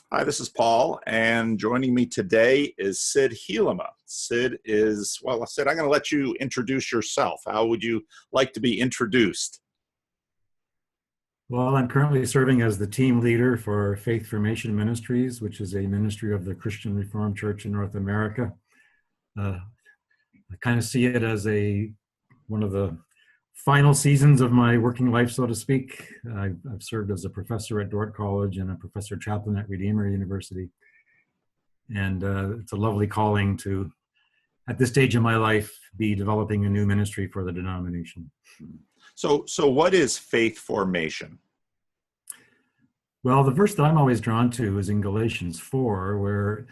Hi, this is Paul, and joining me today is Sid Helema. Sid, I'm going to let you introduce yourself. How would you like to be introduced? Well, I'm currently serving as the team leader for Faith Formation Ministries, which is a ministry of the Christian Reformed Church in North America. I kind of see it as one of the final seasons of my working life, so to speak. I've served as a professor at Dordt College and a professor chaplain at Redeemer University. And it's a lovely calling to, at this stage of my life, be developing a new ministry for the denomination. So what is faith formation? Well, the verse that I'm always drawn to is in Galatians 4, where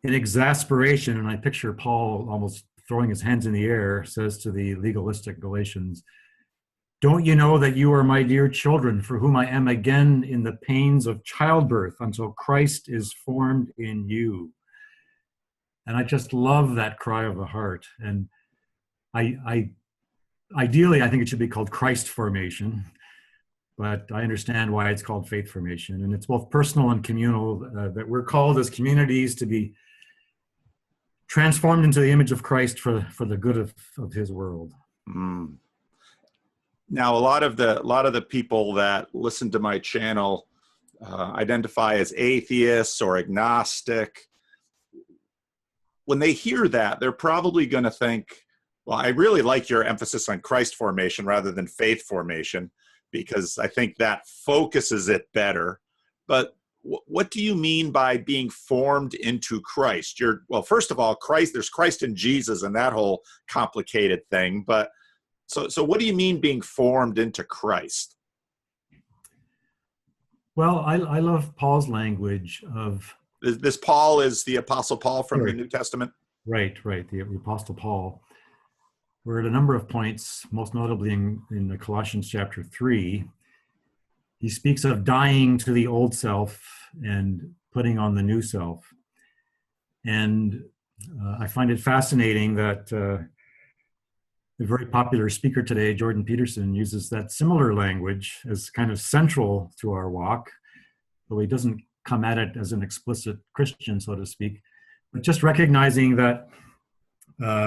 in exasperation, and I picture Paul almost throwing his hands in the air, says to the legalistic Galatians, "Don't you know that you are my dear children, for whom I am again in the pains of childbirth until Christ is formed in you?" And I just love that cry of the heart. And ideally, I think it should be called Christ formation, but I understand why it's called faith formation. And it's both personal and communal, that we're called as communities to be transformed into the image of Christ for the good of his world. Mm. Now, a lot of the people that listen to my channel identify as atheists or agnostic. When they hear that, they're probably going to think, well, I really like your emphasis on Christ formation rather than faith formation, because I think that focuses it better. But what do you mean by being formed into Christ? Well, first of all, Christ, there's Christ in Jesus and that whole complicated thing. But so what do you mean being formed into Christ? Well, I love Paul's language of... This Paul is the Apostle Paul from the New Testament? Right, the Apostle Paul. We're at a number of points, most notably in the Colossians chapter 3, he speaks of dying to the old self and putting on the new self. And I find it fascinating that a very popular speaker today, Jordan Peterson, uses that similar language as kind of central to our walk, though he doesn't come at it as an explicit Christian, so to speak, but just recognizing that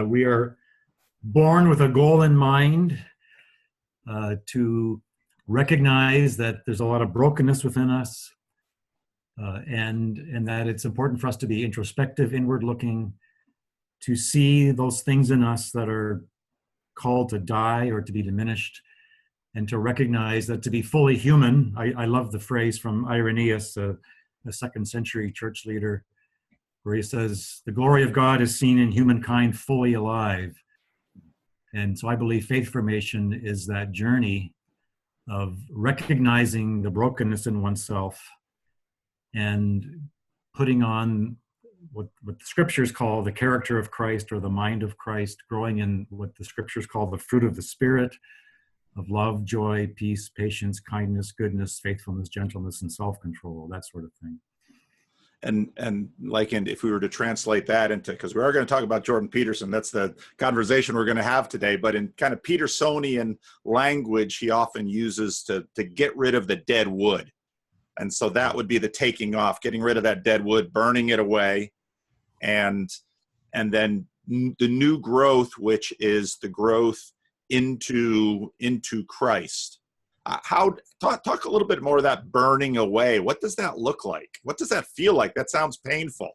we are born with a goal in mind, to recognize that there's a lot of brokenness within us, and that it's important for us to be introspective, inward looking, to see those things in us that are called to die or to be diminished, and to recognize that to be fully human. I love the phrase from Irenaeus, a second century church leader, where he says, "The glory of God is seen in humankind fully alive." And so I believe faith formation is that journey of recognizing the brokenness in oneself and putting on what the scriptures call the character of Christ or the mind of Christ, growing in what the scriptures call the fruit of the Spirit of love, joy, peace, patience, kindness, goodness, faithfulness, gentleness, and self-control, that sort of thing. And if we were to translate that into, because we are going to talk about Jordan Peterson, that's the conversation we're going to have today, but in kind of Petersonian language, he often uses to get rid of the dead wood. And so that would be the taking off, getting rid of that dead wood, burning it away, and then the new growth, which is the growth into Christ. Talk a little bit more of that burning away. What does that look like? What does that feel like? That sounds painful.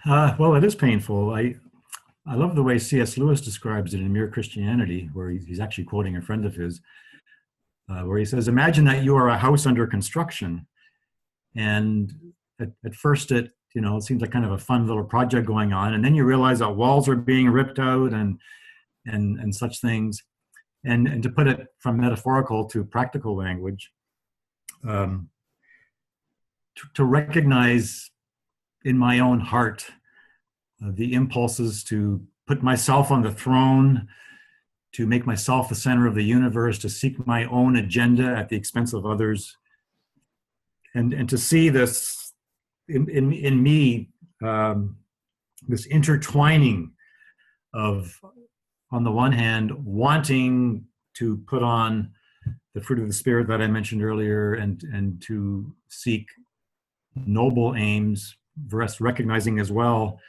Well, it is painful. I love the way C.S. Lewis describes it in Mere Christianity, where he's actually quoting a friend of his, where he says, "Imagine that you are a house under construction, and at first it seems like kind of a fun little project going on, and then you realize that walls are being ripped out and such things." And to put it from metaphorical to practical language, to recognize in my own heart the impulses to put myself on the throne, to make myself the center of the universe, to seek my own agenda at the expense of others, and to see this in me, this intertwining of, on the one hand, wanting to put on the fruit of the Spirit that I mentioned earlier, and to seek noble aims, recognizing as well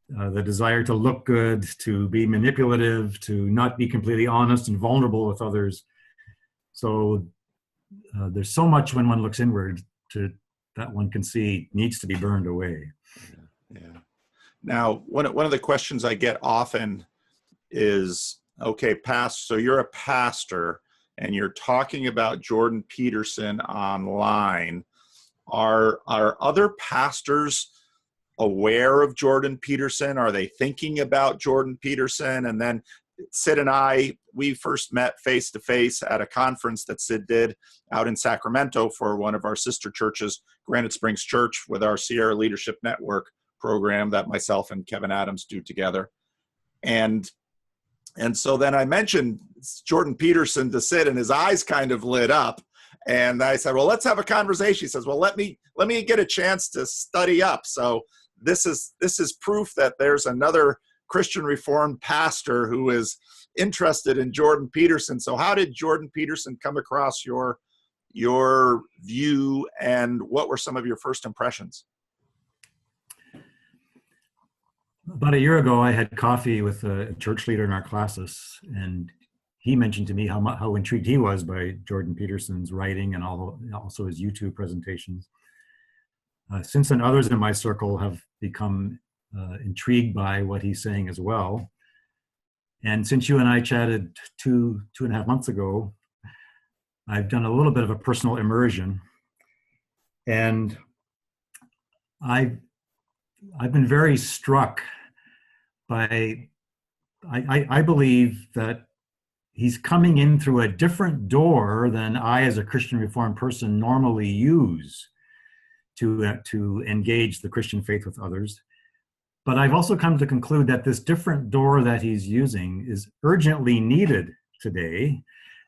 the desire to look good, to be manipulative, to not be completely honest and vulnerable with others. So there's so much when one looks inward that one can see needs to be burned away. Yeah. Now, one of the questions I get often is, okay, so you're a pastor and you're talking about Jordan Peterson online. Are other pastors aware of Jordan Peterson? Are they thinking about Jordan Peterson? And then Sid and I, we first met face to face at a conference that Sid did out in Sacramento for one of our sister churches, Granite Springs Church, with our Sierra Leadership Network program that myself and Kevin Adams do together. And so then I mentioned Jordan Peterson to Sid, and his eyes kind of lit up. And I said, well, let's have a conversation. He says, well, let me get a chance to study up. So this is proof that there's another Christian Reformed pastor who is interested in Jordan Peterson. So how did Jordan Peterson come across your view, and what were some of your first impressions? About a year ago, I had coffee with a church leader in our classes, and he mentioned to me how intrigued he was by Jordan Peterson's writing and also his YouTube presentations. Since then, others in my circle have become intrigued by what he's saying as well. And since you and I chatted two and a half months ago, I've done a little bit of a personal immersion, and I've been very struck by, I believe that he's coming in through a different door than I, as a Christian Reformed person, normally use to engage the Christian faith with others. But I've also come to conclude that this different door that he's using is urgently needed today,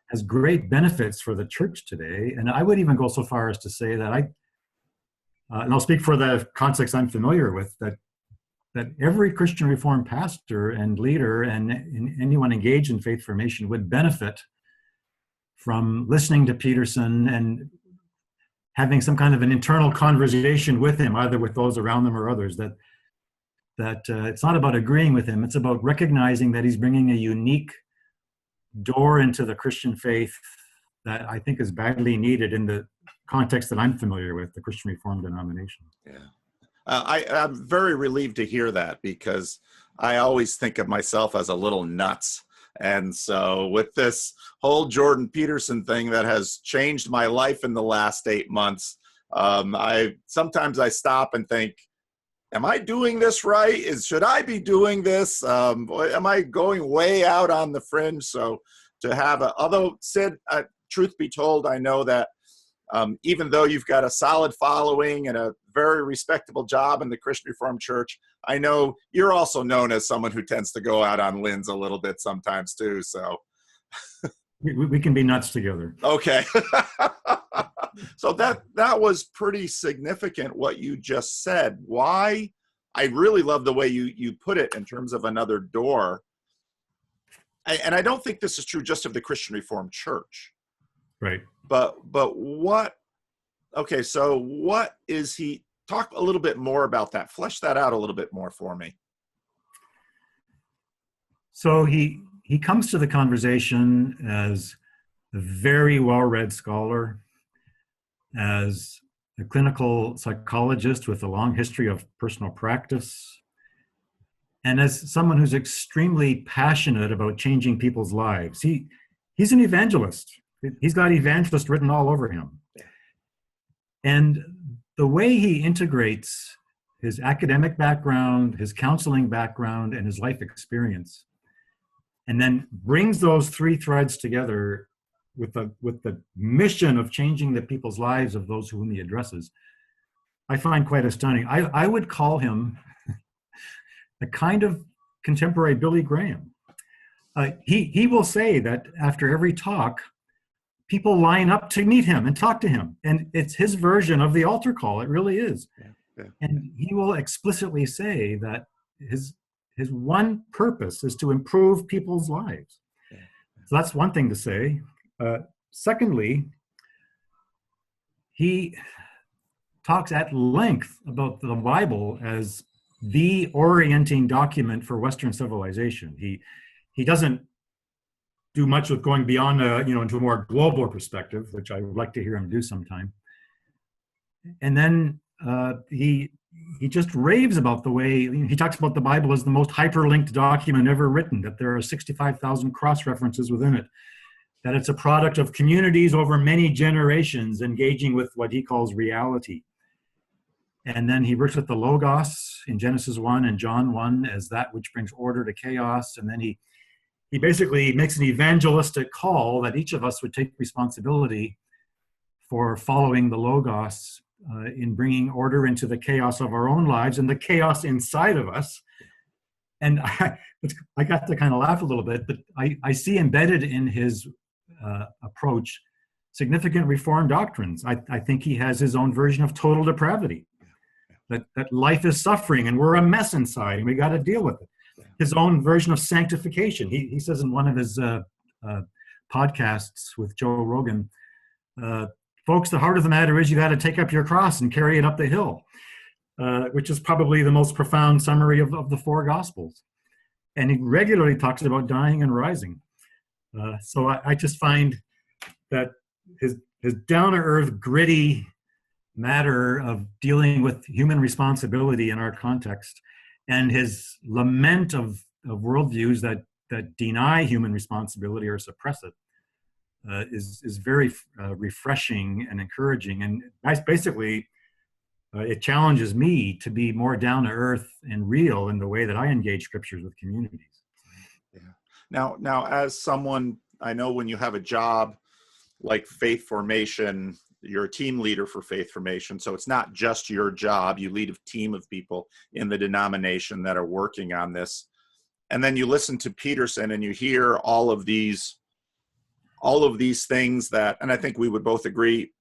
has great benefits for the church today. And I would even go so far as to say that and I'll speak for the context I'm familiar with, that every Christian Reformed pastor and leader and anyone engaged in faith formation would benefit from listening to Peterson and having some kind of an internal conversation with him, either with those around them or others, that it's not about agreeing with him, it's about recognizing that he's bringing a unique door into the Christian faith that I think is badly needed in the context that I'm familiar with, the Christian Reformed denomination. Yeah. I'm very relieved to hear that, because I always think of myself as a little nuts. And so with this whole Jordan Peterson thing that has changed my life in the last 8 months, sometimes I stop and think, am I doing this right? Should I be doing this? Am I going way out on the fringe? So to have although Sid, truth be told, I know that even though you've got a solid following and a very respectable job in the Christian Reformed Church, I know you're also known as someone who tends to go out on limbs a little bit sometimes too. So we can be nuts together. Okay. So that was pretty significant what you just said. Why? I really love the way you put it in terms of another door. And I don't think this is true just of the Christian Reformed Church. Right. But what, okay, so what is he, talk a little bit more about that. Flesh that out a little bit more for me. So he comes to the conversation as a very well-read scholar, as a clinical psychologist with a long history of personal practice, and as someone who's extremely passionate about changing people's lives. He's an evangelist. He's got evangelist written all over him. And the way he integrates his academic background, his counseling background, and his life experience, and then brings those three threads together with the mission of changing the people's lives of those whom he addresses, I find quite astounding. I would call him a kind of contemporary Billy Graham. He will say that after every talk, people line up to meet him and talk to him. And it's his version of the altar call. It really is. Yeah. And he will explicitly say that his one purpose is to improve people's lives. Yeah. So that's one thing to say. secondly, he talks at length about the Bible as the orienting document for Western civilization. He doesn't do much with going beyond into a more global perspective, which I would like to hear him do sometime. And then he just raves about the way he talks about the Bible as the most hyperlinked document ever written, that there are 65,000 cross-references within it, that it's a product of communities over many generations engaging with what he calls reality. And then he works with the Logos in Genesis 1 and John 1 as that which brings order to chaos. And then he basically makes an evangelistic call that each of us would take responsibility for following the Logos in bringing order into the chaos of our own lives and the chaos inside of us. And I got to kind of laugh a little bit, but I see embedded in his approach significant Reformed doctrines. I think he has his own version of total depravity, that life is suffering and we're a mess inside and we got to deal with it. His own version of sanctification. He says in one of his podcasts with Joe Rogan, folks, the heart of the matter is you got to take up your cross and carry it up the hill, which is probably the most profound summary of the four Gospels. And he regularly talks about dying and rising. So I just find that his down-to-earth, gritty matter of dealing with human responsibility in our context and his lament of worldviews that deny human responsibility or suppress it is very refreshing and encouraging. And basically, it challenges me to be more down to earth and real in the way that I engage scriptures with communities. Yeah. Now, as someone, I know when you have a job like faith formation, you're a team leader for faith formation. So it's not just your job. You lead a team of people in the denomination that are working on this. And then you listen to Peterson and you hear all of these things that, and I think we would both agree,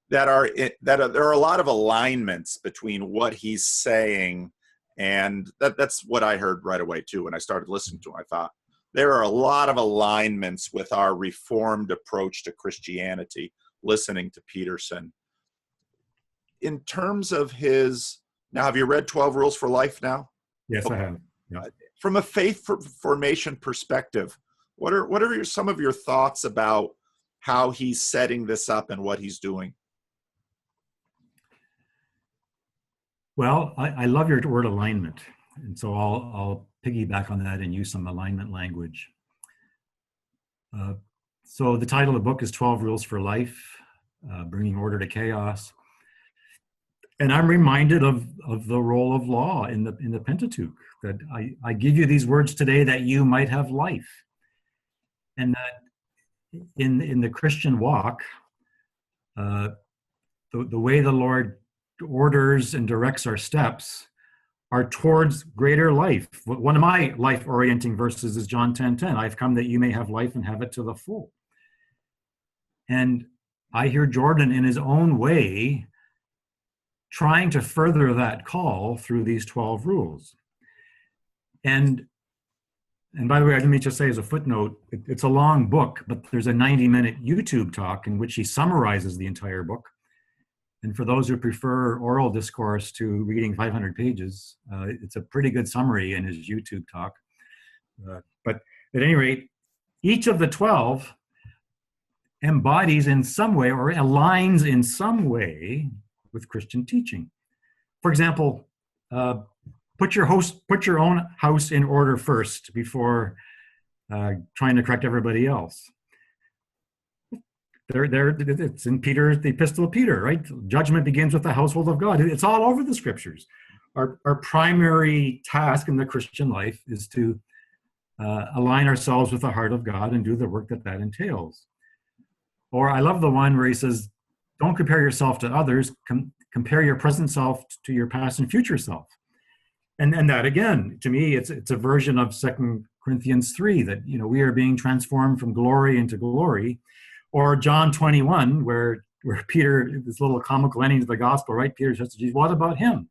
there are a lot of alignments between what he's saying, and that's what I heard right away too when I started listening to him. I thought there are a lot of alignments with our Reformed approach to Christianity, listening to Peterson. In terms of now have you read 12 Rules for Life now? Yes, I have. Yeah. From a faith formation perspective, what are some of your thoughts about how he's setting this up and what he's doing? Well, I love your word alignment. And so I'll piggyback on that and use some alignment language. So the title of the book is 12 Rules for Life, Bringing Order to Chaos. And I'm reminded of the role of law in the Pentateuch, that I give you these words today that you might have life. And that in the Christian walk, the way the Lord orders and directs our steps are towards greater life. One of my life-orienting verses is John 10:10. I've come that you may have life and have it to the full. And I hear Jordan in his own way trying to further that call through these 12 rules. And by the way, let me just say as a footnote, it's a long book, but there's a 90-minute YouTube talk in which he summarizes the entire book. And for those who prefer oral discourse to reading 500 pages, it's a pretty good summary in his YouTube talk. But at any rate, each of the 12 embodies in some way or aligns in some way with Christian teaching. For example, put your own house in order first before trying to correct everybody else. It's in the Epistle of Peter, right? Judgment begins with the household of God. It's all over the scriptures. Our primary task in the Christian life is to align ourselves with the heart of God and do the work that entails. Or I love the one where he says, don't compare yourself to others, compare your present self to your past and future self. And that, again, to me, it's a version of 2 Corinthians 3, that we are being transformed from glory into glory. Or John 21, where Peter, this little comical ending to the gospel, right? Peter says to Jesus, what about him?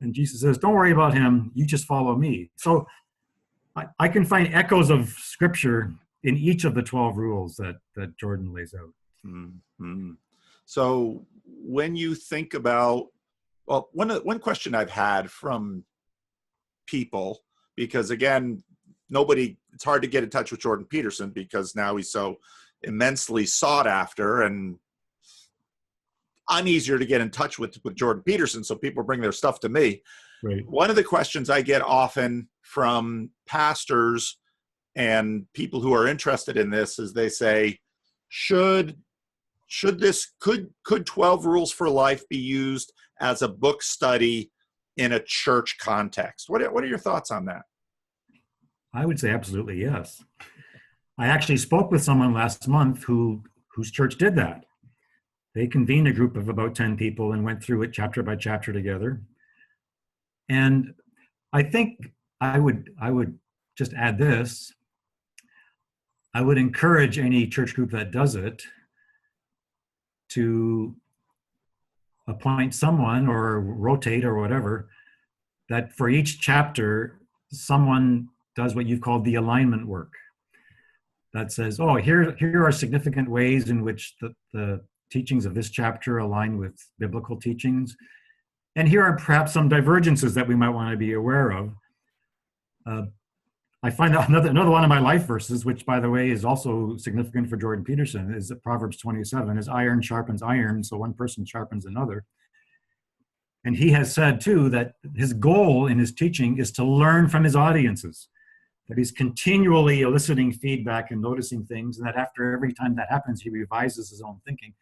And Jesus says, don't worry about him, you just follow me. So I can find echoes of scripture in each of the 12 rules that Jordan lays out. Mm-hmm. So when you think about, well, one question I've had from people, because again, it's hard to get in touch with Jordan Peterson because now he's so immensely sought after, and I'm easier to get in touch with Jordan Peterson, so people bring their stuff to me. Right. One of the questions I get often from pastors and people who are interested in this is they say, could 12 Rules for Life be used as a book study in a church context? What are your thoughts on that? I would say absolutely yes. I actually spoke with someone last month whose church did that. They convened a group of about 10 people and went through it chapter by chapter together. And I think I would just add this. I would encourage any church group that does it to appoint someone or rotate or whatever, that for each chapter, someone does what you've called the alignment work. That says, oh, here are significant ways in which the teachings of this chapter align with biblical teachings. And here are perhaps some divergences that we might want to be aware of. I find out another one of my life verses, which by the way is also significant for Jordan Peterson, is that Proverbs 27, is iron sharpens iron, so one person sharpens another. And he has said too that his goal in his teaching is to learn from his audiences, that he's continually eliciting feedback and noticing things, and that after every time that happens, he revises his own thinking.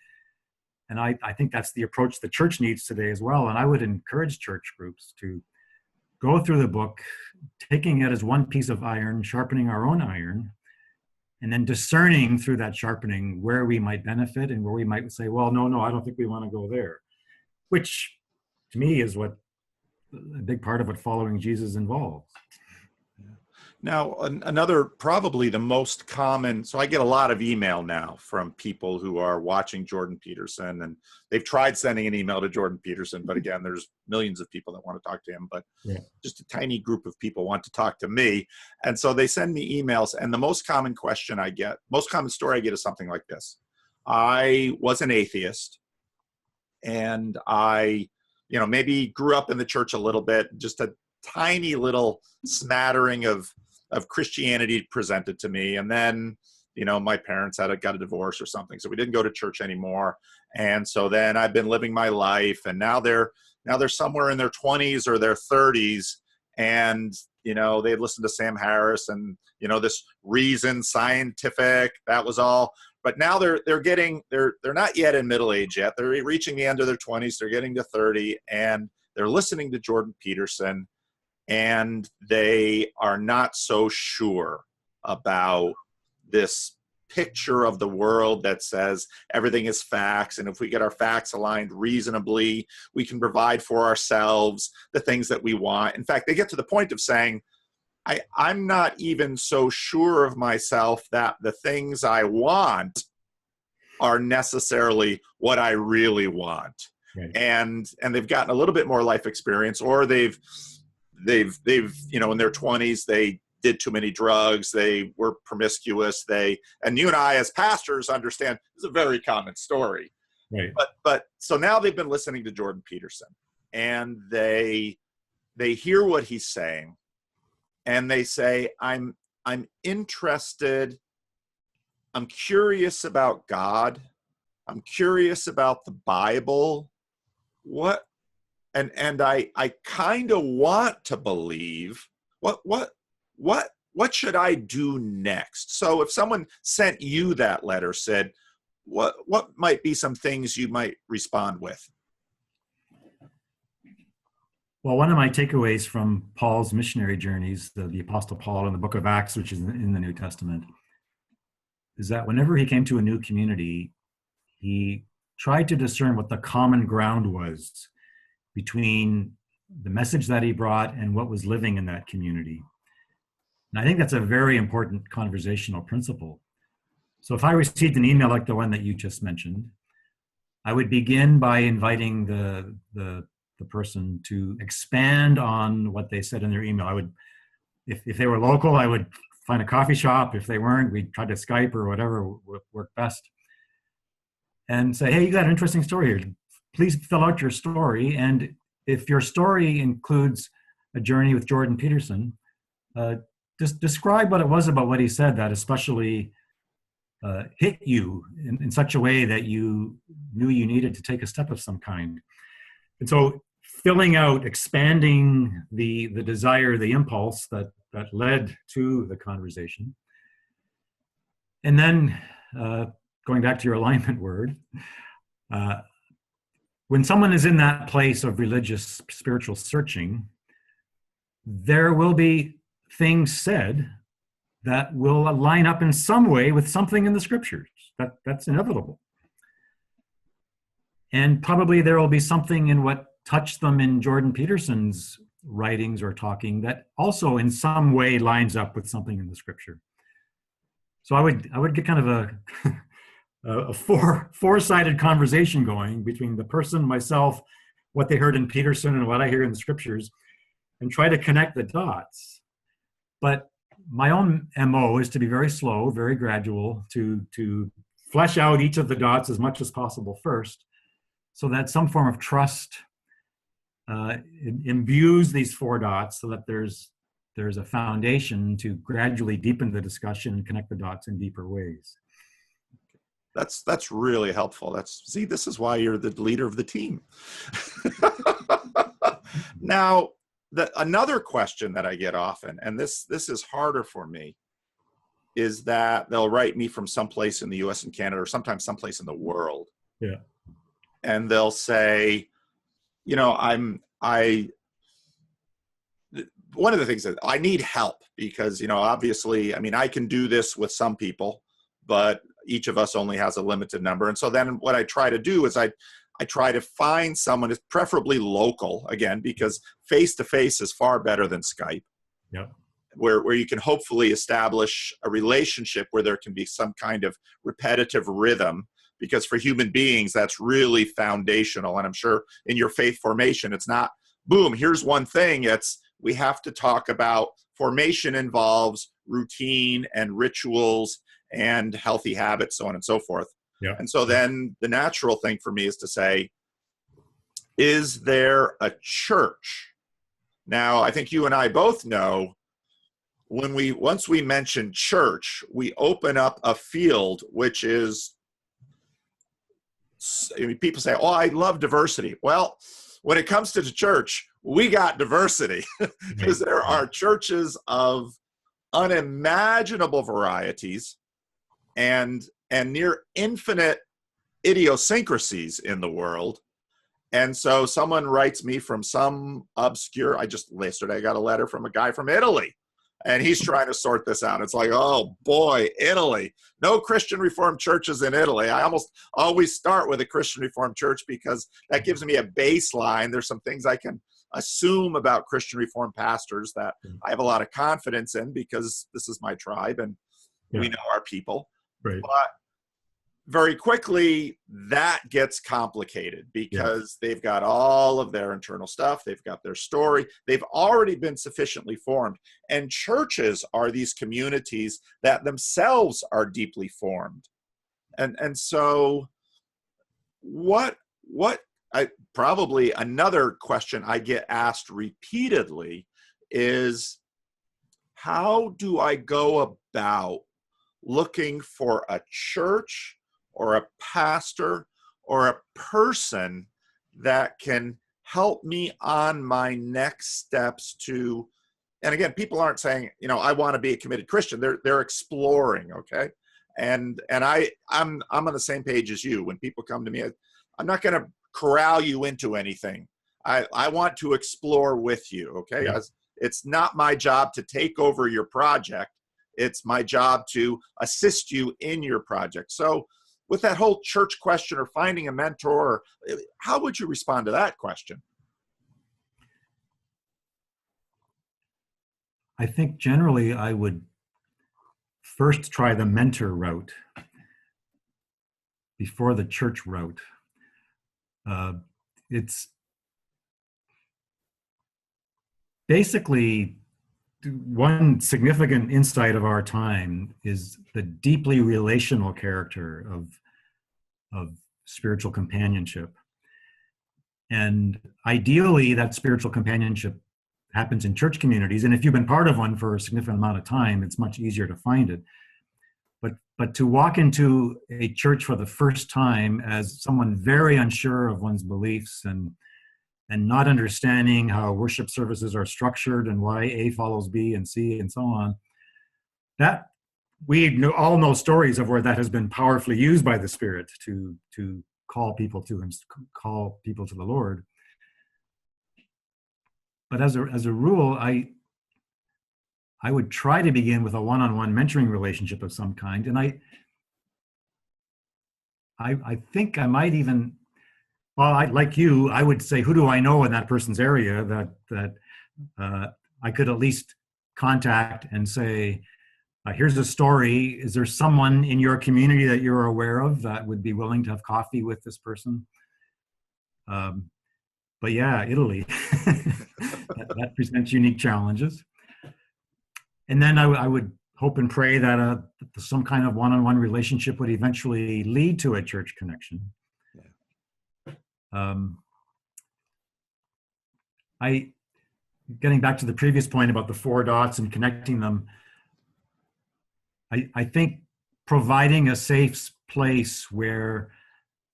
And I think that's the approach the church needs today as well. And I would encourage church groups to go through the book, taking it as one piece of iron, sharpening our own iron, and then discerning through that sharpening where we might benefit and where we might say, well, no, I don't think we want to go there, which to me is what a big part of what following Jesus involves. Now, another, probably the most common, so I get a lot of email now from people who are watching Jordan Peterson, and they've tried sending an email to Jordan Peterson, but again, there's millions of people that want to talk to him, but just a tiny group of people want to talk to me. And so they send me emails, and the most common question I get, most common story I get is something like this. I was an atheist, and I, maybe grew up in the church a little bit, just a tiny little smattering of Christianity presented to me. And then, my parents got a divorce or something. So we didn't go to church anymore. And so then I've been living my life, and now they're somewhere in their 20s or their 30s. And, they've listened to Sam Harris and, this reason scientific, that was all. But now they're not yet in middle age yet. They're reaching the end of their 20s. They're getting to 30, and they're listening to Jordan Peterson. And they are not so sure about this picture of the world that says everything is facts, and if we get our facts aligned reasonably, we can provide for ourselves the things that we want. In fact, they get to the point of saying, I'm not even so sure of myself that the things I want are necessarily what I really want. Right. And they've gotten a little bit more life experience, or they've in their 20s, they did too many drugs, they were promiscuous, and you and I as pastors understand it's a very common story. Right. But so now they've been listening to Jordan Peterson, and they hear what he's saying, and they say, I'm interested, I'm curious about God, I'm curious about the Bible, and I kind of want to believe. What should I do next? So if someone sent you that letter, said, what might be some things you might respond with? Well, one of my takeaways from Paul's missionary journeys, the Apostle Paul in the book of Acts, which is in the New Testament, is that whenever he came to a new community, he tried to discern what the common ground was between the message that he brought and what was living in that community. And I think that's a very important conversational principle. So if I received an email like the one that you just mentioned, I would begin by inviting the person to expand on what they said in their email. I would, if they were local, I would find a coffee shop. If they weren't, we'd try to Skype or whatever worked best. And say, hey, you got an interesting story here. Please fill out your story. And if your story includes a journey with Jordan Peterson, just describe what it was about what he said that especially hit you in such a way that you knew you needed to take a step of some kind. And so filling out, expanding the desire, the impulse that led to the conversation. And then going back to your alignment word, when someone is in that place of religious, spiritual searching, there will be things said that will line up in some way with something in the scriptures. That's inevitable. And probably there will be something in what touched them in Jordan Peterson's writings or talking that also in some way lines up with something in the scripture. So I would get kind of a four-sided conversation going between the person, myself, what they heard in Peterson and what I hear in the scriptures, and try to connect the dots. But my own MO is to be very slow, very gradual, to flesh out each of the dots as much as possible first, so that some form of trust imbues these four dots so that there's a foundation to gradually deepen the discussion and connect the dots in deeper ways. That's really helpful. This is why you're the leader of the team. Now, another question that I get often, and this is harder for me, is that they'll write me from someplace in the US and Canada, or sometimes someplace in the world. Yeah. And they'll say, one of the things that I need help because, obviously, I can do this with some people, but each of us only has a limited number. And so then what I try to do is I try to find someone who's preferably local, again, because face-to-face is far better than Skype. Yeah. Where you can hopefully establish a relationship where there can be some kind of repetitive rhythm, because for human beings, that's really foundational. And I'm sure in your faith formation, it's not, boom, here's one thing. It's, we have to talk about formation involves routine and rituals and healthy habits, so on and so forth. Yeah. And so then the natural thing for me is to say, is there a church? Now, I think you and I both know once we mention church, we open up a field which is, people say, oh, I love diversity. Well, when it comes to the church, we got diversity because there are churches of unimaginable varieties and near infinite idiosyncrasies in the world. And so someone writes me from some obscure, yesterday I got a letter from a guy from Italy, and he's trying to sort this out. It's like, oh boy, Italy. No Christian Reformed churches in Italy. I almost always start with a Christian Reformed church because that gives me a baseline. There's some things I can assume about Christian Reformed pastors that I have a lot of confidence in because this is my tribe and we know our people. Right. But very quickly, that gets complicated because they've got all of their internal stuff. They've got their story. They've already been sufficiently formed. And churches are these communities that themselves are deeply formed. And so probably another question I get asked repeatedly is, how do I go about looking for a church or a pastor or a person that can help me on my next steps to, and again, people aren't saying, I want to be a committed Christian. They're exploring, okay? And I'm on the same page as you. When people come to me, I'm not going to corral you into anything. I want to explore with you, okay? Yeah. It's not my job to take over your project. It's my job to assist you in your project. So with that whole church question or finding a mentor, how would you respond to that question? I think generally I would first try the mentor route before the church route. It's basically one significant insight of our time is the deeply relational character of spiritual companionship. And ideally, that spiritual companionship happens in church communities. And if you've been part of one for a significant amount of time, it's much easier to find it. But to walk into a church for the first time as someone very unsure of one's beliefs and not understanding how worship services are structured and why A follows B and C and so on, that all know stories of where that has been powerfully used by the Spirit to call people to Him, call people to the Lord. But as a rule, I would try to begin with a one-on-one mentoring relationship of some kind, and I think I might even, well, like you, I would say, who do I know in that person's area that I could at least contact and say, here's a story. Is there someone in your community that you're aware of that would be willing to have coffee with this person? But yeah, Italy, that presents unique challenges. And then I would hope and pray that some kind of one-on-one relationship would eventually lead to a church connection. Getting back to the previous point about the 4 dots and connecting them, I think providing a safe place where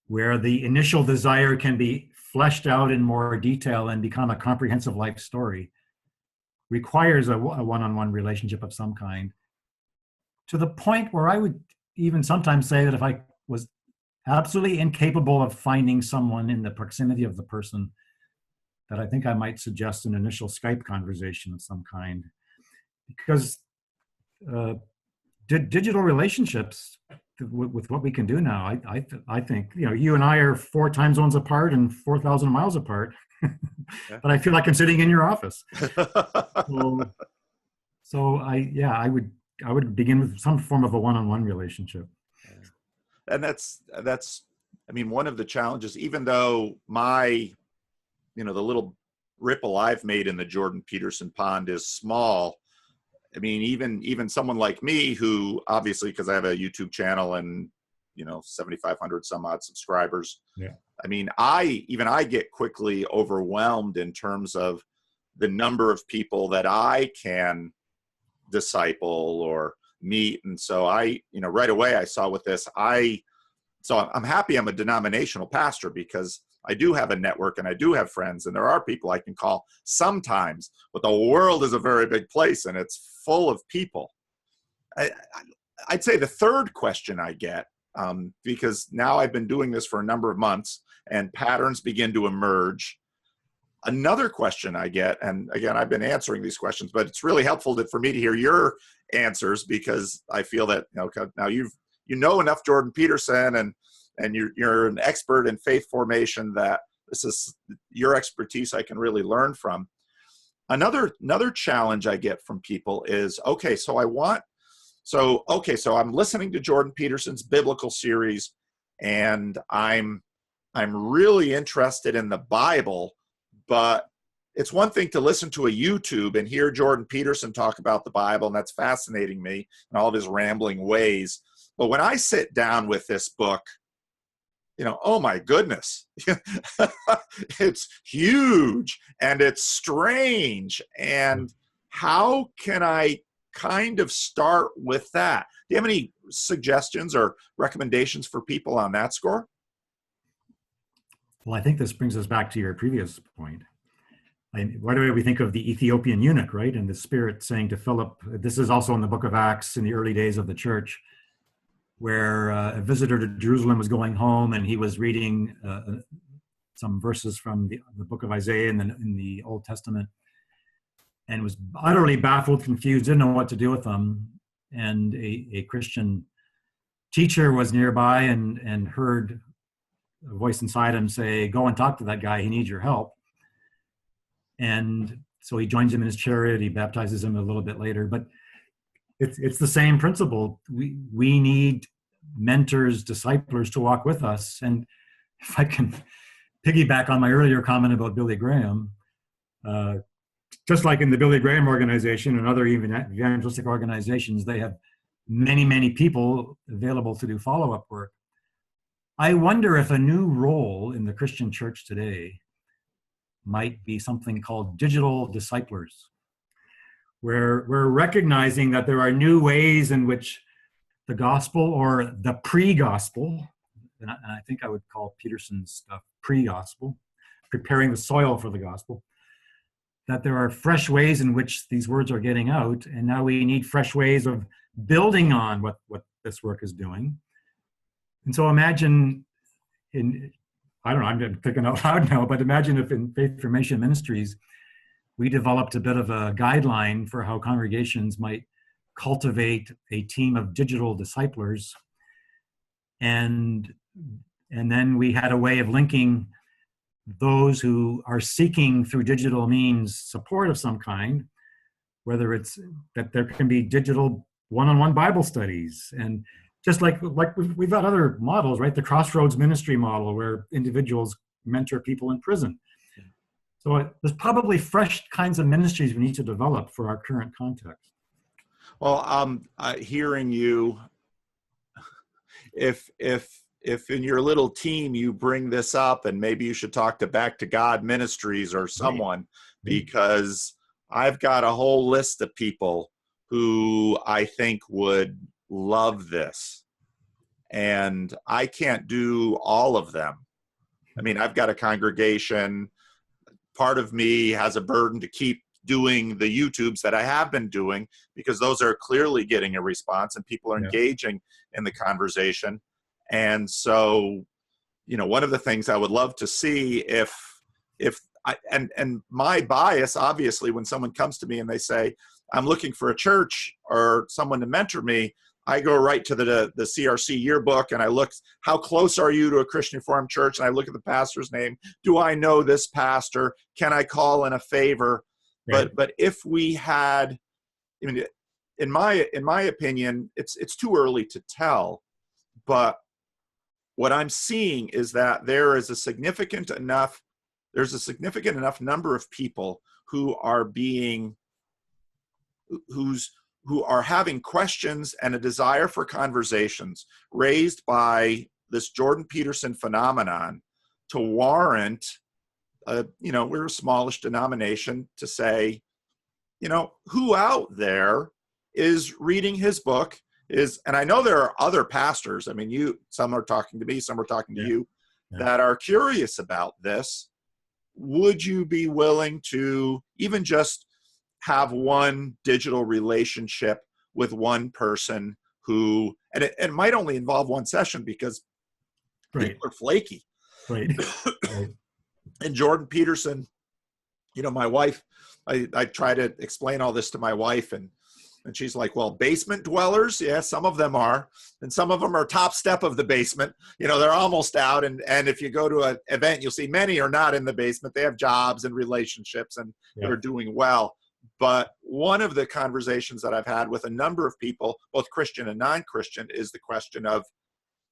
the initial desire can be fleshed out in more detail and become a comprehensive life story requires a one-on-one relationship of some kind, to the point where I would even sometimes say that if I was absolutely incapable of finding someone in the proximity of the person, that I think I might suggest an initial Skype conversation of some kind. Because digital relationships, with what we can do now, I think, you and I are 4 time zones apart and 4,000 miles apart, but I feel like I'm sitting in your office. So I would begin with some form of a one-on-one relationship. And that's, I mean, one of the challenges, even though the little ripple I've made in the Jordan Peterson pond is small. I mean, even someone like me, who obviously, because I have a YouTube channel and 7,500 some odd subscribers. Yeah. I mean, I get quickly overwhelmed in terms of the number of people that I can disciple or meet. And so right away I saw with this, so I'm happy I'm a denominational pastor, because I do have a network and I do have friends, and there are people I can call sometimes, but the world is a very big place and it's full of people. I'd say the third question I get, because now I've been doing this for a number of months and patterns begin to emerge. Another question I get, and again, I've been answering these questions, but it's really helpful for me to hear your answers, because I feel that now you know enough Jordan Peterson, and you're an expert in faith formation, that this is your expertise I can really learn from. Another challenge I get from people is, so I'm listening to Jordan Peterson's biblical series, and I'm really interested in the Bible, but it's one thing to listen to a YouTube and hear Jordan Peterson talk about the Bible, and that's fascinating me in all of his rambling ways. But when I sit down with this book, oh my goodness, it's huge and it's strange. And how can I kind of start with that? Do you have any suggestions or recommendations for people on that score? Well, I think this brings us back to your previous point. Why do we think of the Ethiopian eunuch, right? And the Spirit saying to Philip, this is also in the book of Acts in the early days of the church, where a visitor to Jerusalem was going home and he was reading some verses from the book of Isaiah in the Old Testament, and was utterly baffled, confused, didn't know what to do with them. And a Christian teacher was nearby and heard a voice inside him say, go and talk to that guy, he needs your help. And so he joins him in his chariot, he baptizes him a little bit later. But it's the same principle. We need mentors, disciplers to walk with us. And if I can piggyback on my earlier comment about Billy Graham, just like in the Billy Graham organization and other evangelistic organizations, they have many, many people available to do follow-up work. I wonder if a new role in the Christian church today might be something called digital disciplers, where we're recognizing that there are new ways in which the gospel, or the pre-gospel, and I think I would call Peterson's stuff pre-gospel, preparing the soil for the gospel, that there are fresh ways in which these words are getting out, and now we need fresh ways of building on what this work is doing. And so imagine I don't know, I'm thinking out loud now, but imagine if in Faith Formation Ministries, we developed a bit of a guideline for how congregations might cultivate a team of digital disciplers. And then we had a way of linking those who are seeking through digital means support of some kind, whether it's that there can be digital one-on-one Bible studies, and just like we've got other models, right? The Crossroads ministry model where individuals mentor people in prison. So there's probably fresh kinds of ministries we need to develop for our current context. Well, hearing you, if in your little team you bring this up, and maybe you should talk to Back to God Ministries or someone, because I've got a whole list of people who I think would love this, and I can't do all of them. I mean, I've got a congregation. Part of me has a burden to keep doing the YouTubes that I have been doing, because those are clearly getting a response and people are engaging in the conversation. And so, one of the things I would love to see if and my bias, obviously, when someone comes to me and they say, I'm looking for a church or someone to mentor me, I go right to the CRC yearbook and I look, how close are you to a Christian Reformed church? And I look at the pastor's name. Do I know this pastor? Can I call in a favor? Right. But if we had, in my opinion, it's too early to tell. But what I'm seeing is that there's a significant enough number of people who are who are having questions and a desire for conversations raised by this Jordan Peterson phenomenon to warrant, we're a smallish denomination, to say, who out there is reading his book and I know there are other pastors, some are talking to me, some are talking to you, that are curious about this. Would you be willing to even just have one digital relationship with one person who, and it might only involve one session because people are flaky. Right. And Jordan Peterson, my wife, I try to explain all this to my wife, and she's like, well, basement dwellers, yeah, some of them are, and some of them are top step of the basement. They're almost out, and if you go to an event, you'll see many are not in the basement. They have jobs and relationships, and they're doing well. But one of the conversations that I've had with a number of people, both Christian and non-Christian, is the question of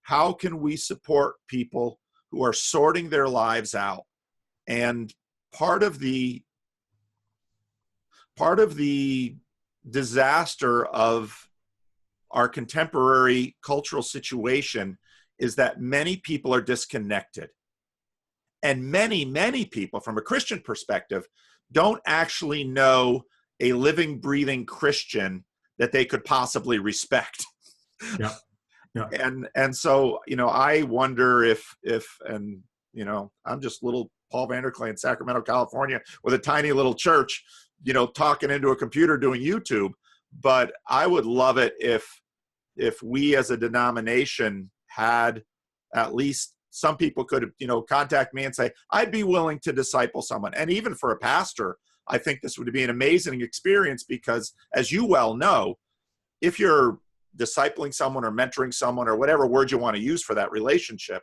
how can we support people who are sorting their lives out? And part of the disaster of our contemporary cultural situation is that many people are disconnected. And many, many people, from a Christian perspective, don't actually know a living, breathing Christian that they could possibly respect. Yeah. And so, I wonder if I'm just little Paul Vanderklay in Sacramento, California, with a tiny little church, talking into a computer doing YouTube. But I would love it if we as a denomination had at least some people could, contact me and say, I'd be willing to disciple someone. And even for a pastor, I think this would be an amazing experience because, as you well know, if you're discipling someone or mentoring someone or whatever word you want to use for that relationship,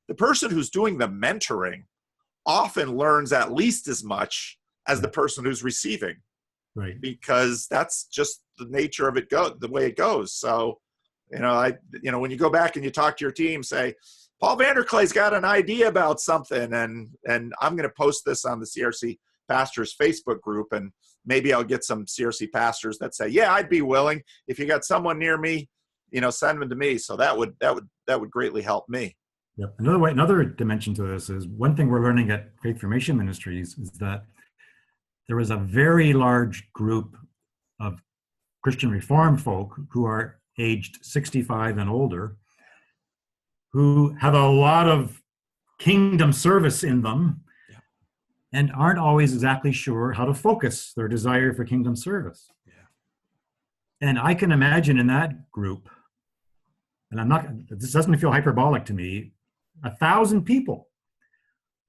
the person who's doing the mentoring often learns at least as much as the person who's receiving. Right. Because that's just the nature of the way it goes. So, when you go back and you talk to your team, say, Paul Vanderklay's got an idea about something, and I'm going to post this on the CRC pastors Facebook group, and maybe I'll get some CRC pastors that say, yeah, I'd be willing. If you got someone near me, send them to me. So that would greatly help me. Yep. Another dimension to this is one thing we're learning at Faith Formation Ministries is that there is a very large group of Christian Reformed folk who are aged 65 and older, who have a lot of kingdom service in them, yeah, and aren't always exactly sure how to focus their desire for kingdom service. Yeah. And I can imagine in that group, and this doesn't feel hyperbolic to me, 1,000 people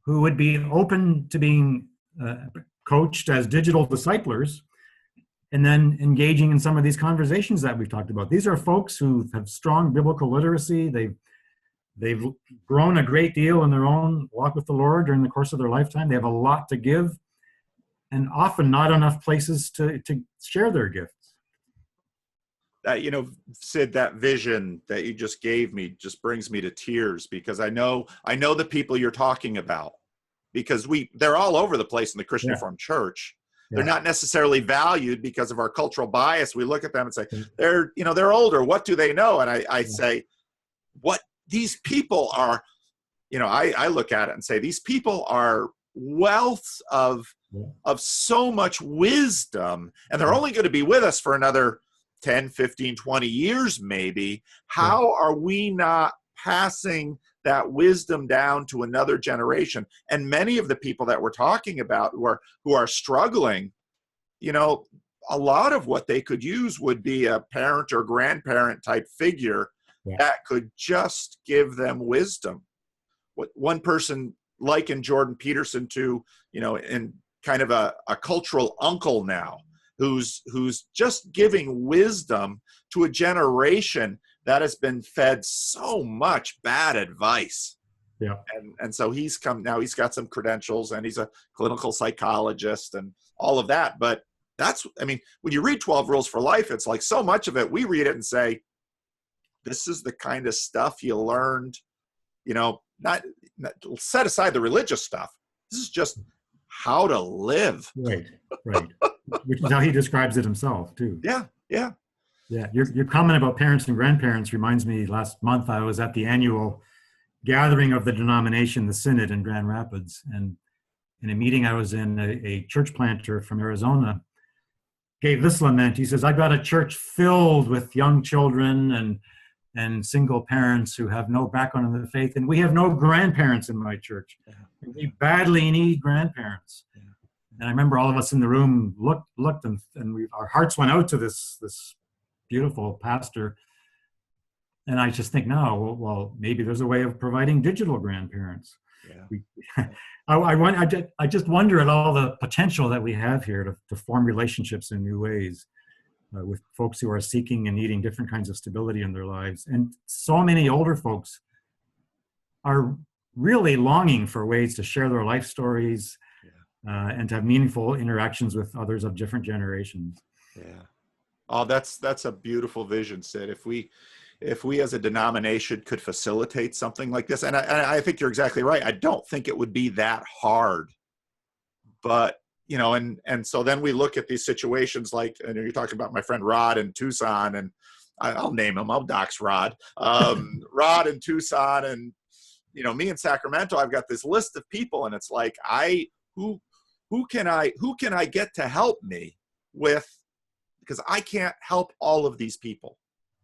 who would be open to being coached as digital disciplers and then engaging in some of these conversations that we've talked about. These are folks who have strong biblical literacy. They've grown a great deal in their own walk with the Lord during the course of their lifetime. They have a lot to give, and often not enough places to share their gifts. Sid, that vision that you just gave me just brings me to tears, because I know the people you're talking about, because they're all over the place in the Christian Reformed Church. They're not necessarily valued because of our cultural bias. We look at them and say, they're older. What do they know? And I say, what these people are, I look at it and say, these people are wealth of so much wisdom, and they're only going to be with us for another 10, 15, 20 years, maybe. How are we not passing that wisdom down to another generation? And many of the people that we're talking about who are struggling, a lot of what they could use would be a parent or grandparent type figure that could just give them wisdom. What one person likened Jordan Peterson to, in kind of a cultural uncle now, who's just giving wisdom to a generation that has been fed so much bad advice. Yeah. And so he's got some credentials, and he's a clinical psychologist and all of that. But when you read 12 Rules for Life, it's like so much of it, we read it and say, this is the kind of stuff you learned, not set aside the religious stuff. This is just how to live. Right. Which is how he describes it himself too. Yeah. Your comment about parents and grandparents reminds me, last month I was at the annual gathering of the denomination, the Synod in Grand Rapids, and in a meeting I was in, a church planter from Arizona gave this lament. He says, I've got a church filled with young children and single parents who have no background in the faith, and we have no grandparents in my church. We badly need grandparents. And I remember all of us in the room looked and our hearts went out to this beautiful pastor. And I just think now, well, maybe there's a way of providing digital grandparents. I just wonder at all the potential that we have here to form relationships in new ways with folks who are seeking and needing different kinds of stability in their lives. And so many older folks are really longing for ways to share their life stories and to have meaningful interactions with others of different generations. Yeah. Oh, that's a beautiful vision, Sid. If we as a denomination could facilitate something like this, and I think you're exactly right. I don't think it would be that hard, but and so then we look at these situations like, and you're talking about my friend Rod in Tucson, and I'll name him. I'll dox Rod. Rod in Tucson, and me in Sacramento. I've got this list of people, and it's like, who can I get to help me with, because I can't help all of these people.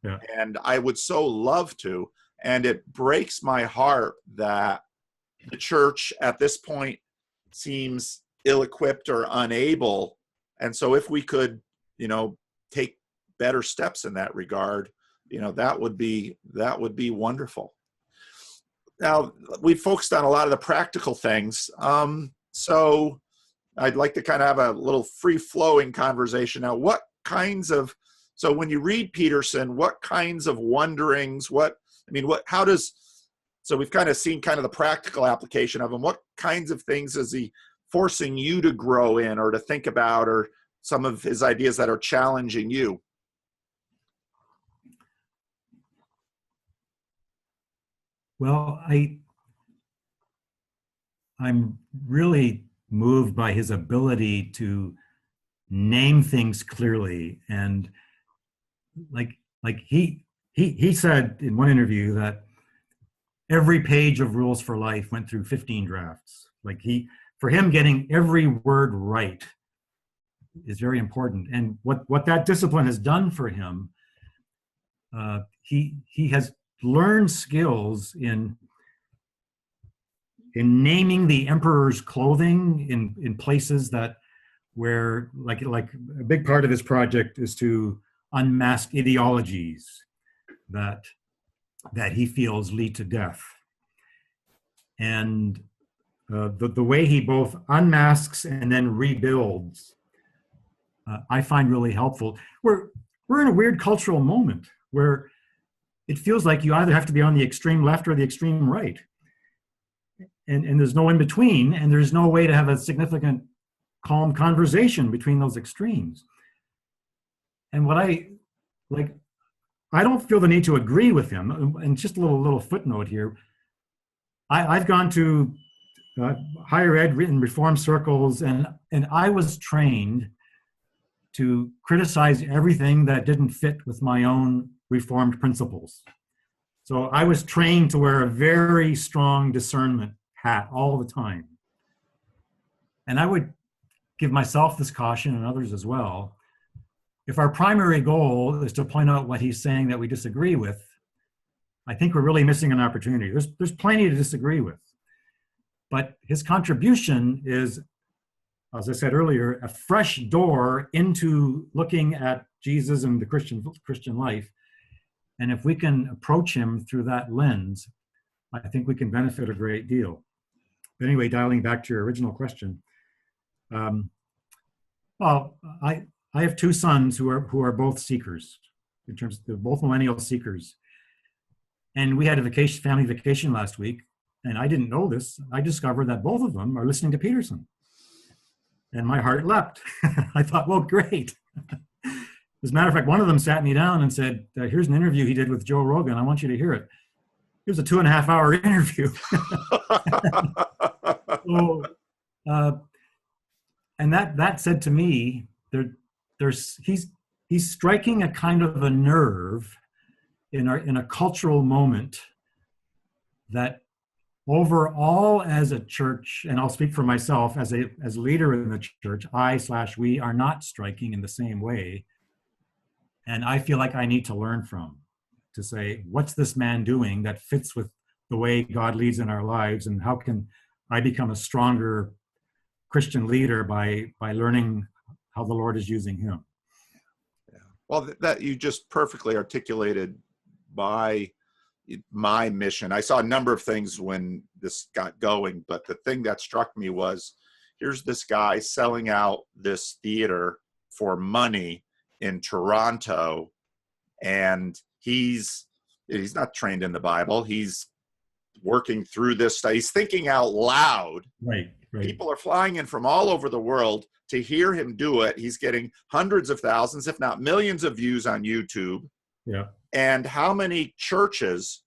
Yeah. And I would so love to. And it breaks my heart that the church at this point seems ill-equipped or unable. And so if we could, take better steps in that regard, that would be wonderful. Now, we've focused on a lot of the practical things. So I'd like to kind of have a little free-flowing conversation now. So when you read Peterson, what kinds of wonderings, so we've kind of seen kind of the practical application of him. What kinds of things is he forcing you to grow in or to think about, or some of his ideas that are challenging you? Well, I'm really moved by his ability to name things clearly. And like he said in one interview that every page of Rules for Life went through 15 drafts. For him, getting every word right is very important. And what that discipline has done for him, he has learned skills in naming the emperor's clothing in places where like a big part of his project is to unmask ideologies that he feels lead to death. And the way he both unmasks and then rebuilds, I find really helpful. We're in a weird cultural moment where it feels like you either have to be on the extreme left or the extreme right. And there's no in between, and there's no way to have a significant, calm conversation between those extremes. And I don't feel the need to agree with him. And just a little footnote here. I've gone to higher ed in reform circles, and I was trained to criticize everything that didn't fit with my own reformed principles. So I was trained to wear a very strong discernment hat all the time. And I would give myself this caution, and others as well. If our primary goal is to point out what he's saying that we disagree with, I think we're really missing an opportunity. There's plenty to disagree with. But his contribution is, as I said earlier, a fresh door into looking at Jesus and the Christian life. And if we can approach him through that lens, I think we can benefit a great deal. But anyway, dialing back to your original question. Well, I have two sons who are both seekers, in terms of they're both millennial seekers. And we had a family vacation last week, and I didn't know this. I discovered that both of them are listening to Peterson. And my heart leapt. I thought, well, great. As a matter of fact, one of them sat me down and said, here's an interview he did with Joe Rogan. I want you to hear it. It was a 2.5-hour interview. And that said to me, he's striking a kind of a nerve in a cultural moment that overall as a church, and I'll speak for myself as a leader in the church, we are not striking in the same way. And I feel like I need to learn from, to say, what's this man doing that fits with the way God leads in our lives, and how can I become a stronger Christian leader by learning how the Lord is using him? Yeah. Well, that you just perfectly articulated my mission. I saw a number of things when this got going, but the thing that struck me was, here's this guy selling out this theater for money in Toronto, and he's not trained in the Bible. He's working through this stuff. He's thinking out loud. Right. People are flying in from all over the world to hear him do it. He's getting hundreds of thousands, if not millions of views on YouTube. Yeah. And how many churches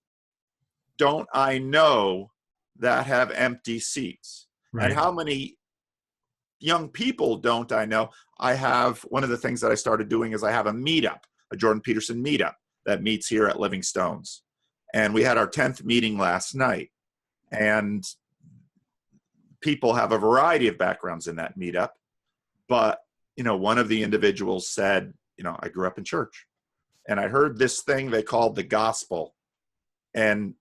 don't I know that have empty seats? Right. And how many young people don't I know? I have, one of the things that I started doing is I have a meetup, a Jordan Peterson meetup that meets here at Living Stones. And we had our 10th meeting last night. And people have a variety of backgrounds in that meetup. But, one of the individuals said, I grew up in church. And I heard this thing they called the gospel. And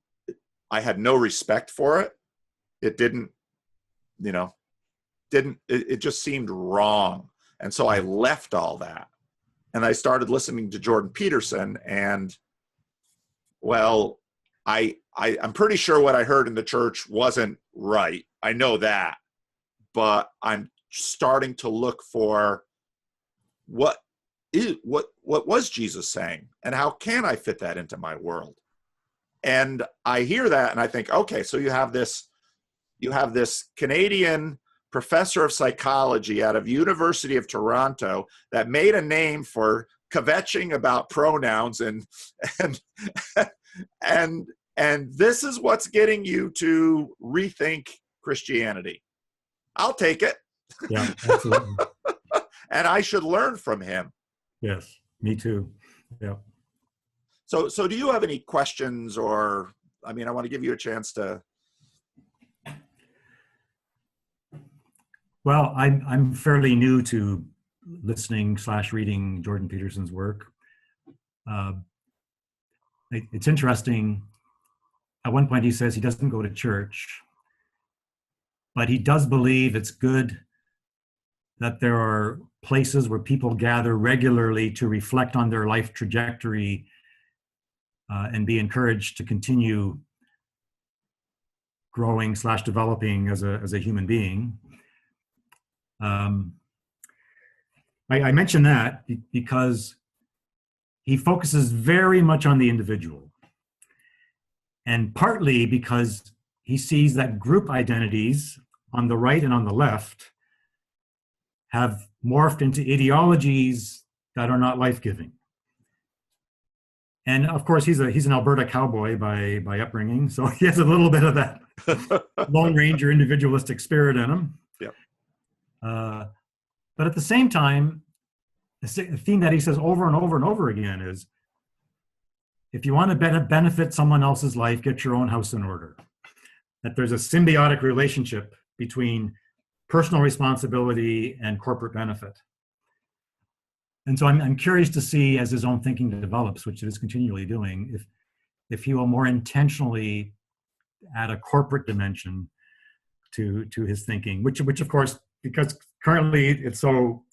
I had no respect for it. It didn't, it just seemed wrong. And so I left all that. And I started listening to Jordan Peterson. And, well, I'm pretty sure what I heard in the church wasn't right. I know that. But I'm starting to look for what was Jesus saying, and how can I fit that into my world? And I hear that and I think, okay, so you have this Canadian professor of psychology out of University of Toronto that made a name for kvetching about pronouns and this is what's getting you to rethink Christianity. I'll take it. Yeah, absolutely. And I should learn from him. Yes, me too. Yeah. So do you have any questions, or, I mean, I want to give you a chance to. Well, I'm fairly new to listening / reading Jordan Peterson's work. Uh, it's interesting. At one point, he says he doesn't go to church, but he does believe it's good that there are places where people gather regularly to reflect on their life trajectory and be encouraged to continue growing / developing as a human being. I mention that because he focuses very much on the individual, and partly because he sees that group identities on the right and on the left have morphed into ideologies that are not life-giving. And of course, he's an Alberta cowboy by upbringing, so he has a little bit of that Lone Ranger individualistic spirit in him. Yep. But at the same time, the theme that he says over and over and over again is, if you want to benefit someone else's life, get your own house in order. That there's a symbiotic relationship between personal responsibility and corporate benefit. And so I'm curious to see, as his own thinking develops, which it is continually doing, if he will more intentionally add a corporate dimension to his thinking, which of course, because currently it's so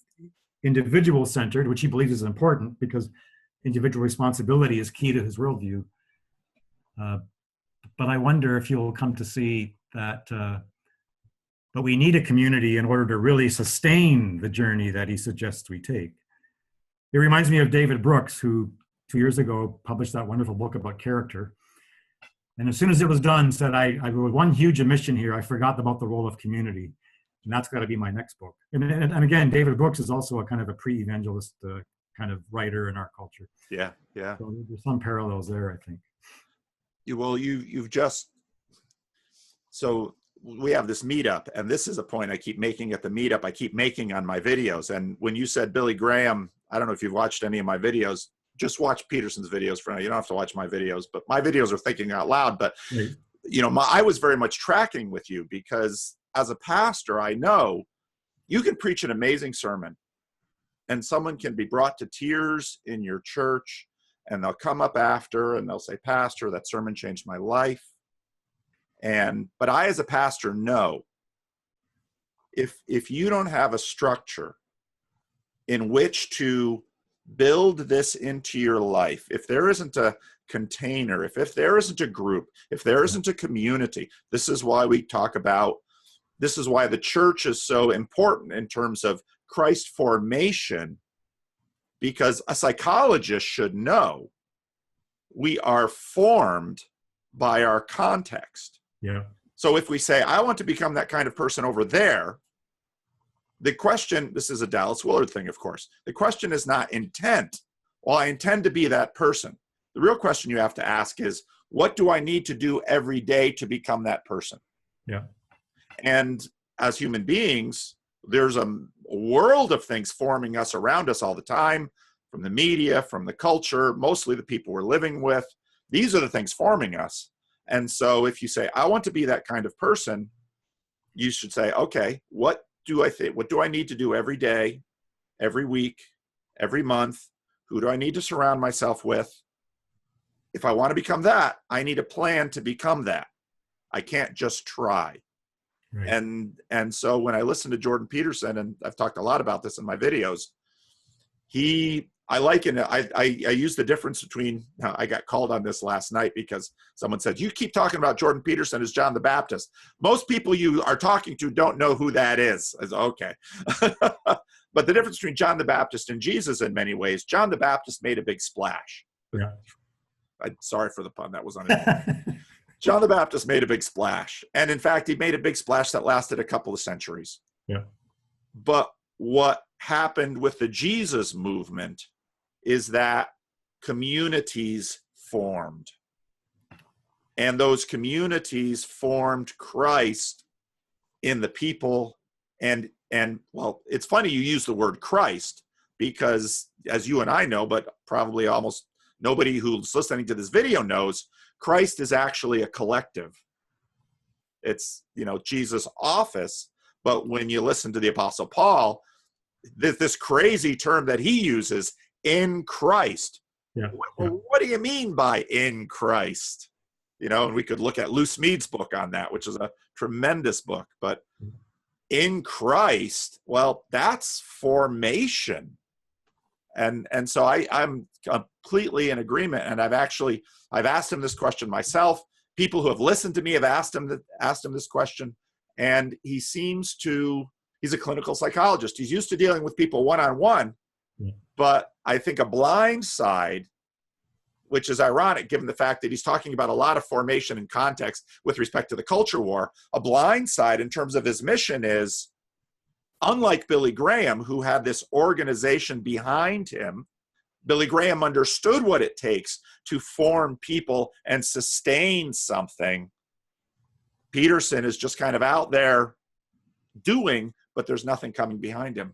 individual centered, which he believes is important because individual responsibility is key to his worldview. But I wonder if you'll come to see that, but we need a community in order to really sustain the journey that he suggests we take. It reminds me of David Brooks, who 2 years ago published that wonderful book about character. And as soon as it was done, said, I wrote one huge omission here. I forgot about the role of community. And that's got to be my next book. And again, David Brooks is also a kind of a pre-evangelist kind of writer in our culture. Yeah, yeah. So there's some parallels there, I think. Well, you've just, so we have this meetup, and this is a point I keep making at the meetup. I keep making on my videos. And when you said Billy Graham, I don't know if you've watched any of my videos. Just watch Peterson's videos for now. You don't have to watch my videos, but my videos are thinking out loud. But Right. you know, I was very much tracking with you because as a pastor, I know you can preach an amazing sermon, and someone can be brought to tears in your church, and they'll come up after and they'll say, "Pastor, that sermon changed my life." But I, as a pastor, know if you don't have a structure in which to build this into your life, if there isn't a container, if there isn't a group, if there isn't a community, this is why we talk about, this is why the church is so important in terms of Christ formation, because a psychologist should know we are formed by our context. Yeah. So if we say, I want to become that kind of person over there, the question, this is a Dallas Willard thing, of course, the question is not intent. Well, I intend to be that person. The real question you have to ask is, what do I need to do every day to become that person? Yeah. And as human beings, there's a world of things forming us around us all the time, from the media, from the culture, mostly the people we're living with. These are the things forming us. And so if you say, I want to be that kind of person, you should say, okay, what do I need to do every day, every week, every month? Who do I need to surround myself with? If I want to become that, I need a plan to become that. I can't just try. Right. And so when I listen to Jordan Peterson, and I've talked a lot about this in my videos, I liken it. I use the difference between, I got called on this last night because someone said, you keep talking about Jordan Peterson as John the Baptist. Most people you are talking to don't know who that is. I said, okay. But the difference between John the Baptist and Jesus in many ways, John the Baptist made a big splash. Yeah. Sorry for the pun. That was unintentional. John the Baptist made a big splash. And in fact, he made a big splash that lasted a couple of centuries. Yeah. But what happened with the Jesus movement is that communities formed. And those communities formed Christ in the people And well, it's funny you use the word Christ, because as you and I know, but probably almost nobody who's listening to this video knows, Christ is actually a collective. It's, Jesus' office. But when you listen to the Apostle Paul, this crazy term that he uses, in Christ. Yeah. Well, what do you mean by in Christ? And we could look at Luce Mead's book on that, which is a tremendous book. But in Christ, well, that's formation. And so I'm completely in agreement. And I've asked him this question myself. People who have listened to me have asked him this question. And he's a clinical psychologist. He's used to dealing with people one-on-one. Yeah. But I think a blind side, which is ironic given the fact that he's talking about a lot of formation and context with respect to the culture war, a blind side in terms of his mission is, unlike Billy Graham, who had this organization behind him, Billy Graham understood what it takes to form people and sustain something. Peterson is just kind of out there doing, but there's nothing coming behind him.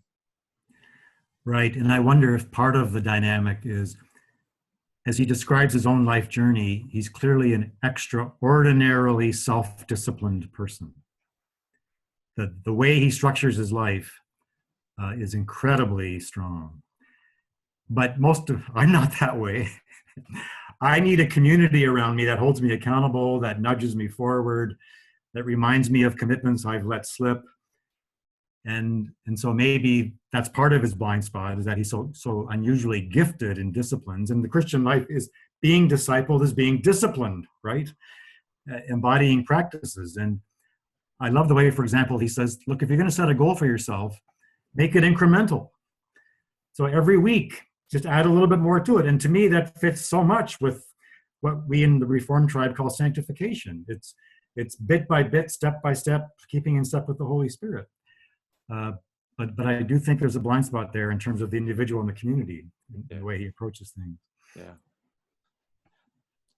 Right. And I wonder if part of the dynamic is, as he describes his own life journey, he's clearly an extraordinarily self-disciplined person. The way he structures his life is incredibly strong. But I'm not that way. I need a community around me that holds me accountable, that nudges me forward, that reminds me of commitments I've let slip. And so maybe that's part of his blind spot, is that he's so unusually gifted in disciplines. And the Christian life is being discipled, is being disciplined, right? Embodying practices. And I love the way, for example, he says, look, if you're going to set a goal for yourself, make it incremental. So every week, just add a little bit more to it. And to me, that fits so much with what we in the Reformed tribe call sanctification. It's bit by bit, step by step, keeping in step with the Holy Spirit. But I do think there's a blind spot there in terms of the individual and the community, in the way he approaches things. Yeah.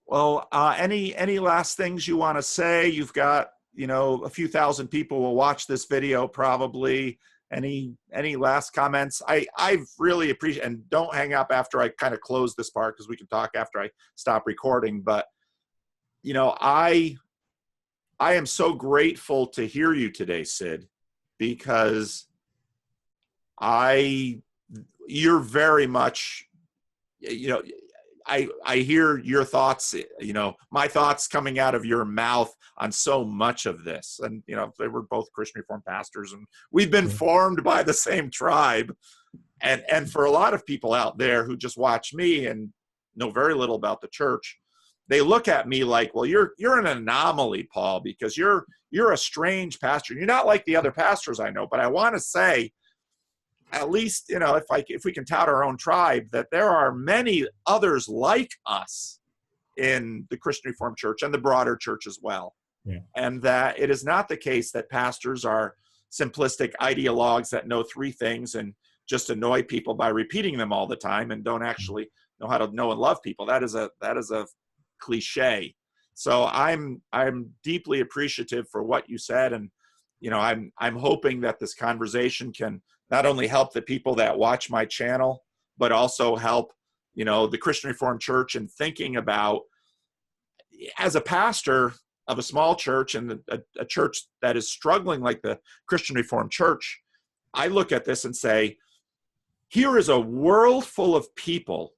Well, any last things you want to say? You've got, a few thousand people will watch this video probably. Any last comments? I've really appreciate, and don't hang up after I kind of close this part, because we can talk after I stop recording. But I am so grateful to hear you today, Sid, because you're very much, I hear your thoughts, my thoughts coming out of your mouth on so much of this. And, they were both Christian Reformed pastors, and we've been formed by the same tribe. And for a lot of people out there who just watch me and know very little about the church, they look at me like, well, you're an anomaly, Paul, because you're a strange pastor. You're not like the other pastors I know. But I want to say, at least, if we can tout our own tribe, that there are many others like us in the Christian Reformed Church and the broader church as well. Yeah. And that it is not the case that pastors are simplistic ideologues that know three things and just annoy people by repeating them all the time and don't actually know how to know and love people. That is a cliche. So I'm deeply appreciative for what you said, and I'm hoping that this conversation can not only help the people that watch my channel, but also help the Christian Reformed Church in thinking about, as a pastor of a small church and a church that is struggling like the Christian Reformed Church, I look at this and say, here is a world full of people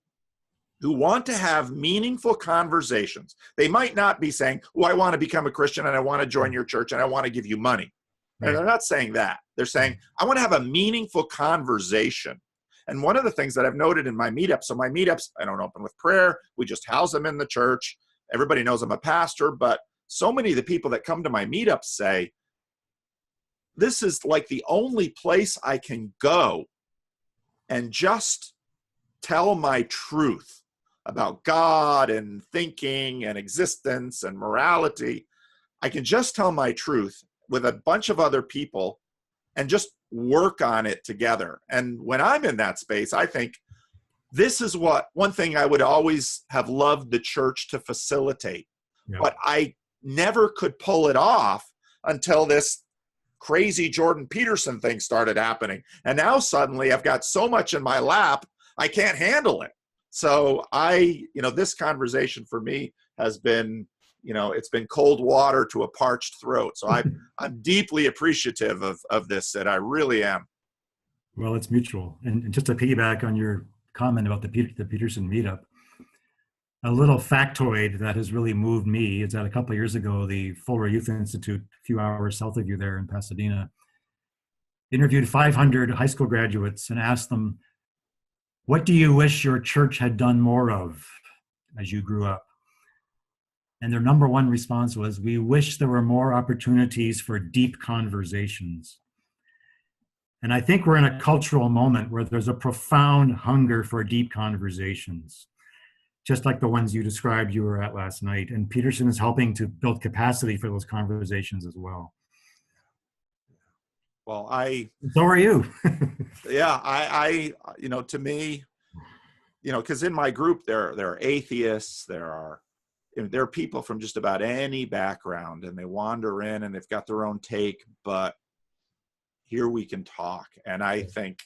who want to have meaningful conversations. They might not be saying, oh, I want to become a Christian and I want to join your church and I want to give you money. And they're not saying that. They're saying, I want to have a meaningful conversation. And one of the things that I've noted in my meetups, so my meetups, I don't open with prayer. We just house them in the church. Everybody knows I'm a pastor, but so many of the people that come to my meetups say, this is like the only place I can go and just tell my truth about God and thinking and existence and morality. I can just tell my truth with a bunch of other people and just work on it together. And when I'm in that space, I think this is one thing I would always have loved the church to facilitate, but I never could pull it off until this crazy Jordan Peterson thing started happening. And now suddenly I've got so much in my lap, I can't handle it. So this conversation for me has been, it's been cold water to a parched throat. So I'm deeply appreciative of this, Sid. I really am. Well, it's mutual. And just to piggyback on your comment about the Peterson meetup, a little factoid that has really moved me is that a couple of years ago, the Fuller Youth Institute, a few hours south of you there in Pasadena, interviewed 500 high school graduates and asked them, what do you wish your church had done more of as you grew up? And their number one response was, we wish there were more opportunities for deep conversations. And I think we're in a cultural moment where there's a profound hunger for deep conversations, just like the ones you described you were at last night. And Peterson is helping to build capacity for those conversations as well. Well, so are you. Yeah, to me, because in my group, there are atheists, there are people from just about any background, and they wander in and they've got their own take, but here we can talk. And I think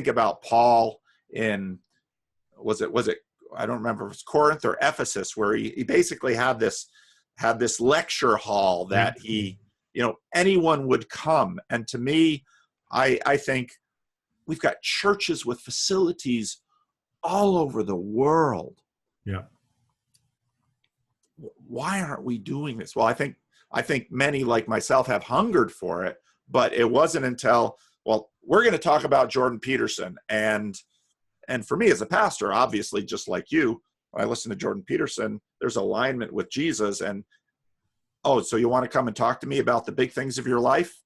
about Paul in, was it, I don't remember if it was Corinth or Ephesus, where he basically had this lecture hall that anyone would come. And to me, I think we've got churches with facilities all over the world. Yeah. Why aren't we doing this? Well, I think many like myself have hungered for it, but it wasn't until, well, we're going to talk about Jordan Peterson. And for me as a pastor, obviously, just like you, when I listen to Jordan Peterson, there's alignment with Jesus. And, oh, so you want to come and talk to me about the big things of your life?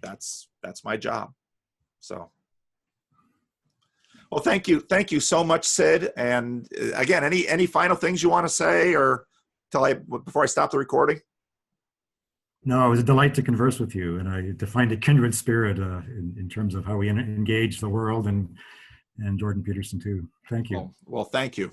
That's my job. So, well, thank you so much, Sid. And again, any final things you want to say, or before I stop the recording? No, it was a delight to converse with you, and to find a kindred spirit in terms of how we engage the world, and Jordan Peterson too. Thank you. Well, thank you.